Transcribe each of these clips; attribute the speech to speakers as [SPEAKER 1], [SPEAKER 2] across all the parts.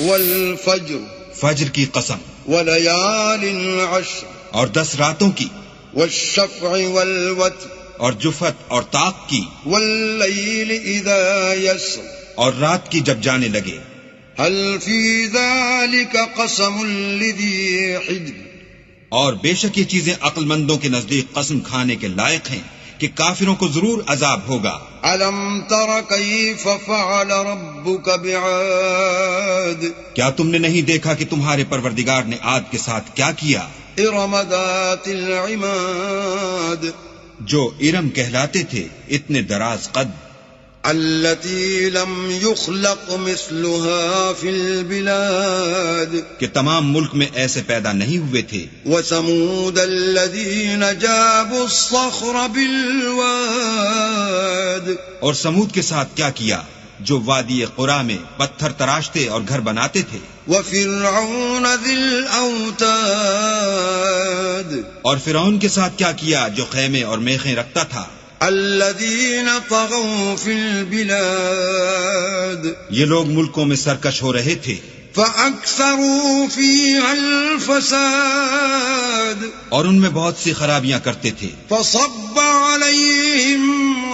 [SPEAKER 1] والفجر
[SPEAKER 2] فجر کی قسم،
[SPEAKER 1] وليال عشر
[SPEAKER 2] اور 10 راتوں کی،
[SPEAKER 1] والشفع والوتر
[SPEAKER 2] اور جفت اور طاق کی،
[SPEAKER 1] والليل إذا يسر
[SPEAKER 2] اور رات کی جب جانے لگے.
[SPEAKER 1] هل في ذلك قسم لذي حجر
[SPEAKER 2] اور بے شک یہ چیزیں عقل مندوں کے نزدیک قسم کھانے کے لائق ہیں کہ کافروں کو ضرور عذاب ہوگا.
[SPEAKER 1] ألم تر كيف فعل ربك بعاد
[SPEAKER 2] کیا تم نے نہیں دیکھا کہ تمہارے پروردگار نے عاد کے ساتھ کیا کیا؟
[SPEAKER 1] إرم ذات العماد
[SPEAKER 2] جو ارم کہلاتے تھے، اتنے دراز قد،
[SPEAKER 1] التي لم يخلق مثلها في البلاد
[SPEAKER 2] کہ تمام ملک میں ایسے پیدا نہیں ہوئے تھے.
[SPEAKER 1] وثمود الذين جابوا الصخر بالواد
[SPEAKER 2] اور سمود کے ساتھ کیا کیا جو وادی قرا میں پتھر تراشتے اور گھر بناتے تھے.
[SPEAKER 1] وفرعون ذي الأوتاد
[SPEAKER 2] اور فرعون کے ساتھ کیا کیا جو خیمے اور میخیں رکھتا تھا.
[SPEAKER 1] الذين طغوا في البلاد
[SPEAKER 2] یہ لوگ ملکوں میں سرکش ہو رہے تھے.
[SPEAKER 1] فأكثروا فيها الفساد
[SPEAKER 2] اور ان میں بہت سی خرابیاں کرتے تھے.
[SPEAKER 1] فصب عليهم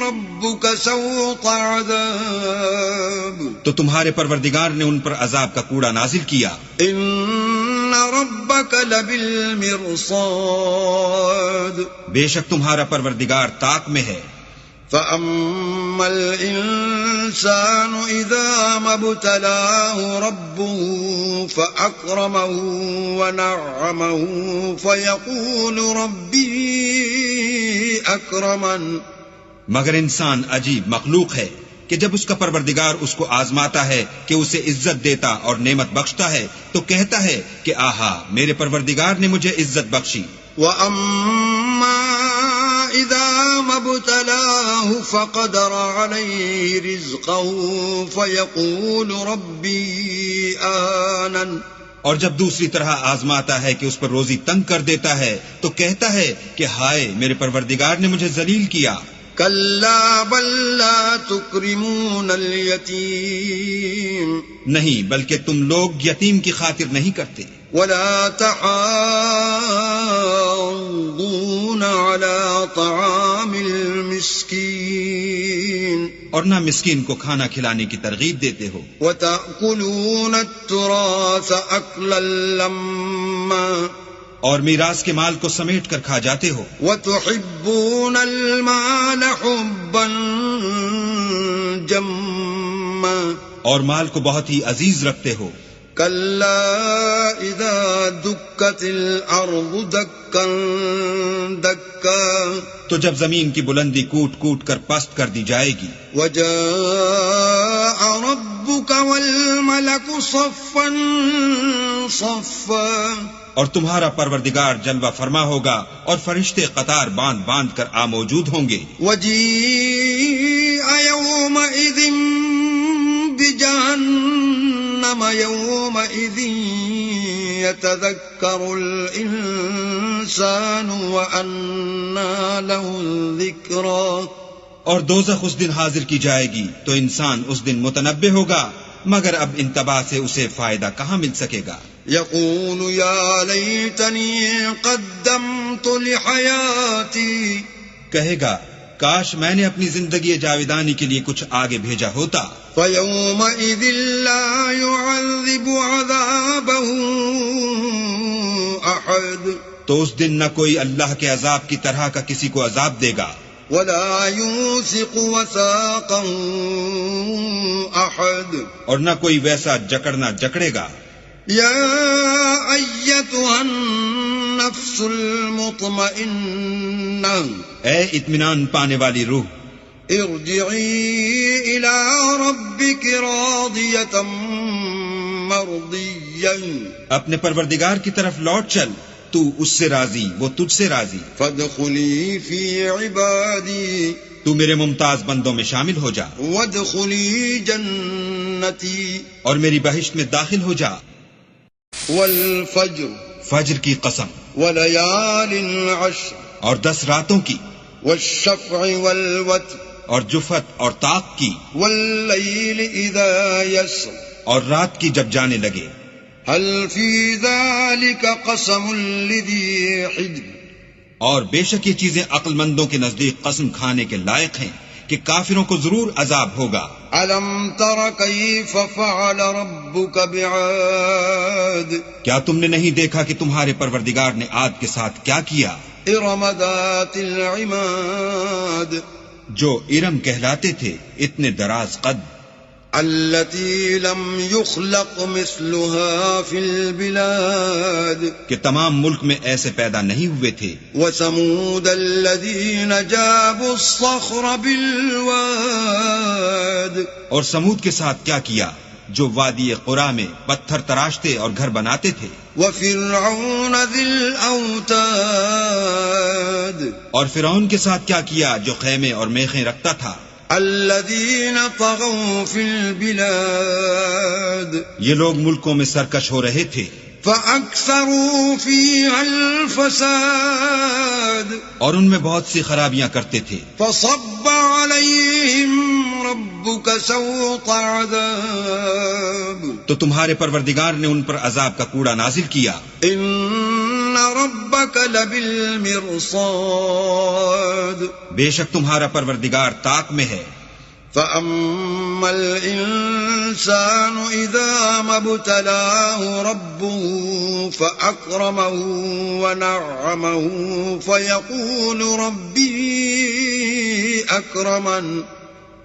[SPEAKER 1] ربك سوط عذاب
[SPEAKER 2] تو تمہارے پروردگار نے ان پر عذاب کا کوڑا نازل کیا.
[SPEAKER 1] إن ربك لبالمرصاد
[SPEAKER 2] بے شک تمہارا پروردگار طاق میں ہے.
[SPEAKER 1] فأما الإنسان إذا ما ابتلاه ربه فأكرمه ونعمه فيقول ربي أكرمن
[SPEAKER 2] مگر انسان عجیب مخلوق ہے کہ جب اس کا پروردگار اس کو آزماتا ہے کہ اسے عزت دیتا اور نعمت بخشتا ہے تو کہتا ہے کہ آہا میرے پروردگار نے مجھے عزت بخشی.
[SPEAKER 1] وَأَمَّا إِذَا مَا ابْتَلَاهُ فَقَدَرَ عَلَيْهِ رِزْقَهُ فَيَقُولُ رَبِّي أَهَانَنِ
[SPEAKER 2] اور جب دوسری طرح آزماتا ہے کہ اس پر روزی تنگ کر دیتا ہے تو کہتا ہے کہ ہائے میرے پروردگار نے مجھے ذلیل کیا.
[SPEAKER 1] كَلَّا بَل لَّا تُكْرِمُونَ الْيَتِيمَ
[SPEAKER 2] نہیں بلکہ تم لوگ یتیم کی خاطر نہیں کرتے.
[SPEAKER 1] وَلَا تَحَاضُّونَ عَلَى طَعَامِ الْمِسْكِينِ
[SPEAKER 2] اور نہ مسکین کو کھانا کھلانے کی ترغیب دیتے ہو.
[SPEAKER 1] وَتَأْكُلُونَ التُّرَاثَ أَكْلًا لَمًّا
[SPEAKER 2] اور میراث کے مال کو سمیٹ کر کھا جاتے ہو.
[SPEAKER 1] وَتُحِبُّونَ الْمَالَ حُبًّا جَمًّا
[SPEAKER 2] اور مال کو بہت ہی عزیز رکھتے ہو.
[SPEAKER 1] كَلَّا إِذَا دُكَّتِ الْأَرْضُ دَكًّا دَكًّا
[SPEAKER 2] تو جب زمین کی بلندی کوٹ کوٹ کر پست کر دی جائے گی.
[SPEAKER 1] وَجَاءَ رَبُّكَ وَالْمَلَكُ صَفًّا صَفًّا
[SPEAKER 2] اور تمہارا پروردگار جلوہ فرما ہوگا اور فرشتے قطار باندھ باندھ کر موجود ہوں گے.
[SPEAKER 1] وَجِيءَ يَوْمَئِذٍ بِجَهَنَّمَ يَوْمَئِذٍ يَتَذَكَّرُ الْإِنسَانُ وَأَنَّى لَهُ الذِّكْرَى
[SPEAKER 2] اور دوزخ اس دن حاضر کی جائے گی تو انسان اس دن متنبہ ہوگا مگر اب انتباہ سے اسے فائدہ کہاں مل سکے گا.
[SPEAKER 1] يقول يا ليتني قدمت لحياتي
[SPEAKER 2] کہے گا کاش میں نے اپنی زندگی جاویدانی کے لیے کچھ آگے بھیجا ہوتا.
[SPEAKER 1] فيومئذ لا يعذب عذابه أحد
[SPEAKER 2] تو اس دن نہ کوئی اللہ کے عذاب کی طرح کا کسی کو عذاب دے گا.
[SPEAKER 1] ولا يوثق وثاقه أحد
[SPEAKER 2] اور نہ کوئی ویسا جکڑنا جکڑے گا.
[SPEAKER 1] يا أيتها النفس المطمئنة
[SPEAKER 2] اے اطمینان پانے والی روح،
[SPEAKER 1] ارجعي إلى ربك راضية مرضية
[SPEAKER 2] اپنے پروردگار کی طرف لوٹ چل، تو اس سے راضی وہ تجھ سے راضی.
[SPEAKER 1] فادخلي في عبادي
[SPEAKER 2] تو میرے ممتاز بندوں میں شامل ہو جا.
[SPEAKER 1] وادخلي جنتي
[SPEAKER 2] اور میری بہشت میں داخل ہو جا.
[SPEAKER 1] والفجر
[SPEAKER 2] فجر کی قسم،
[SPEAKER 1] وليال عشر
[SPEAKER 2] اور 10 راتوں کی،
[SPEAKER 1] والشفع والوتر
[SPEAKER 2] اور جفت اور طاق کی،
[SPEAKER 1] والليل إذا يسر
[SPEAKER 2] اور رات کی جب جانے لگے.
[SPEAKER 1] هل في ذلك قسم لذي حجر
[SPEAKER 2] اور بے شک یہ چیزیں عقل مندوں کے نزدیک قسم کھانے کے لائق ہیں کہ کافروں کو ضرور عذاب ہوگا.
[SPEAKER 1] ألم تر كيف فعل ربك بعاد
[SPEAKER 2] کیا تم نے نہیں دیکھا کہ تمہارے پروردگار نے عاد کے ساتھ کیا کیا؟
[SPEAKER 1] إرم ذات العماد
[SPEAKER 2] جو ارم کہلاتے تھے اتنے دراز قد،
[SPEAKER 1] التي لم يخلق مثلها في البلاد
[SPEAKER 2] کہ تمام ملک میں ایسے پیدا نہیں ہوئے تھے.
[SPEAKER 1] وثمود الذين جابوا الصخر بالواد
[SPEAKER 2] اور سمود کے ساتھ کیا کیا جو وادی قرا میں پتھر تراشتے اور گھر بناتے تھے.
[SPEAKER 1] وفرعون ذي الأوتاد
[SPEAKER 2] اور فرعون کے ساتھ کیا کیا جو خیمے اور میخیں رکھتا تھا.
[SPEAKER 1] الذين طغوا في البلاد
[SPEAKER 2] یہ لوگ ملکوں میں سرکش ہو رہے تھے.
[SPEAKER 1] فأكثروا فيها الفساد
[SPEAKER 2] اور ان میں بہت سی خرابیاں کرتے تھے.
[SPEAKER 1] فصب عليهم ربك سوط عذاب
[SPEAKER 2] تو تمہارے پروردگار نے ان پر عذاب کا کوڑا نازل کیا.
[SPEAKER 1] إن ربك لبالمرصاد
[SPEAKER 2] بے شک تمہارا پروردگار طاق میں ہے.
[SPEAKER 1] فأما الإنسان إذا ما ابتلاه ربه فأكرمه ونعمه فيقول ربي أكرمن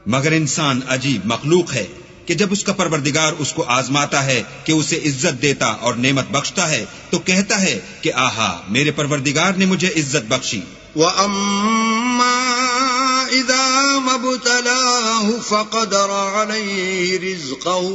[SPEAKER 2] مگر انسان عجیب مخلوق ہے کہ جب اس کا پروردگار اس کو آزماتا ہے کہ اسے عزت دیتا اور نعمت بخشتا ہے تو کہتا ہے کہ آہا میرے پروردگار نے مجھے عزت بخشی.
[SPEAKER 1] وأما إذا ما ابتلاه فقدر عليه رزقه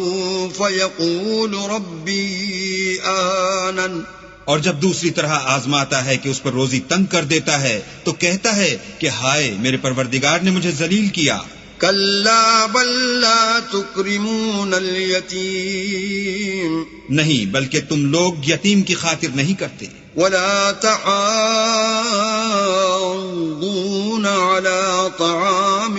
[SPEAKER 1] فيقول ربي أهانن
[SPEAKER 2] اور جب دوسری طرح آزماتا ہے کہ اس پر روزی تنگ کر دیتا ہے تو کہتا ہے کہ ہائے میرے پروردگار نے مجھے ذلیل کیا.
[SPEAKER 1] كلا بل لا تكرمون اليتيم
[SPEAKER 2] نہیں بلکہ تم لوگ یتیم کی خاطر نہیں کرتے.
[SPEAKER 1] ولا تحاضون على طعام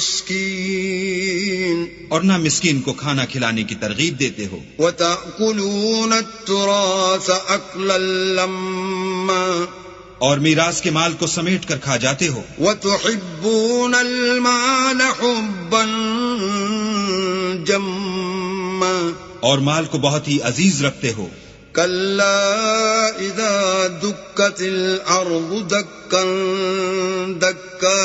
[SPEAKER 1] المسكين
[SPEAKER 2] اور نہ مسکین کو کھانا کھلانے کی ترغیب دیتے ہو.
[SPEAKER 1] وتأكلون التراث أكلا لما
[SPEAKER 2] اور میراث کے مال کو سمیٹ کر کھا جاتے ہو.
[SPEAKER 1] وتحبون المال حبا جما
[SPEAKER 2] اور مال کو بہت ہی عزیز رکھتے ہو.
[SPEAKER 1] كلا إذا دكت الأرض دكا دكا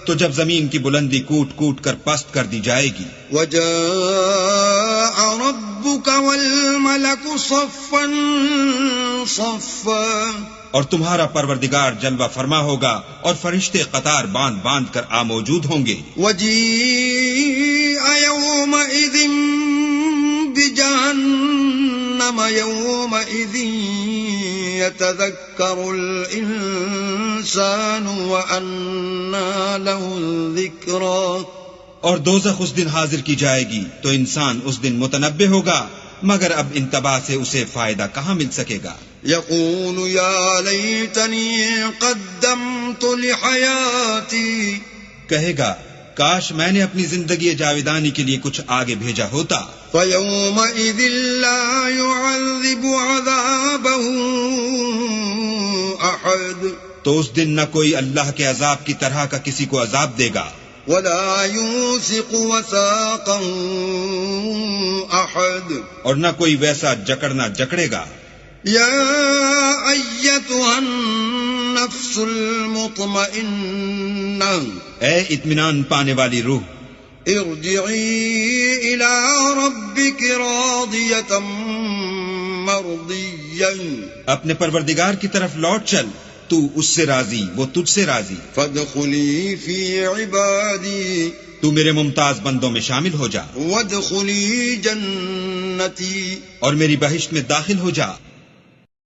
[SPEAKER 2] تو جب زمین کی بلندی کوٹ کوٹ کر پست کر دی جائے گی.
[SPEAKER 1] وجاء ربك والملك صفا صفا
[SPEAKER 2] اور تمہارا پروردگار جلوہ فرما ہوگا اور فرشتے قطار باندھ باندھ کر موجود ہوں گے.
[SPEAKER 1] وجيء يومئذ بجهنم يومئذ يتذكر الإنسان وأنى له الذكرى
[SPEAKER 2] اور دوزخ اس دن حاضر کی جائے گی تو انسان اس دن متنبہ ہوگا مگر اب انتباہ سے اسے فائدہ کہاں مل سکے گا.
[SPEAKER 1] يقول يا ليتني قدمت لحياتي
[SPEAKER 2] کہے گا کاش میں نے اپنی زندگی جاویدانی کے لیے کچھ آگے بھیجا ہوتا.
[SPEAKER 1] فيومئذ لا يعذب عذابه أحد
[SPEAKER 2] تو اس دن نہ کوئی اللہ کے عذاب کی طرح کا کسی کو عذاب دے گا
[SPEAKER 1] ولا يوثق وثاقه أحد
[SPEAKER 2] اور نہ کوئی ویسا جکڑنا جکڑے گا.
[SPEAKER 1] يا أيتها النفس المطمئنة
[SPEAKER 2] اے اطمینان پانے والی روح
[SPEAKER 1] ارجعي إلى ربك راضية مرضية
[SPEAKER 2] اپنے پروردگار کی طرف لوٹ چل تو اس سے راضی وہ تجھ سے راضی.
[SPEAKER 1] فادخلي في عبادي
[SPEAKER 2] تو میرے ممتاز بندوں میں شامل ہو جا
[SPEAKER 1] وادخلي جنتي
[SPEAKER 2] اور میری بہشت میں داخل ہو جا.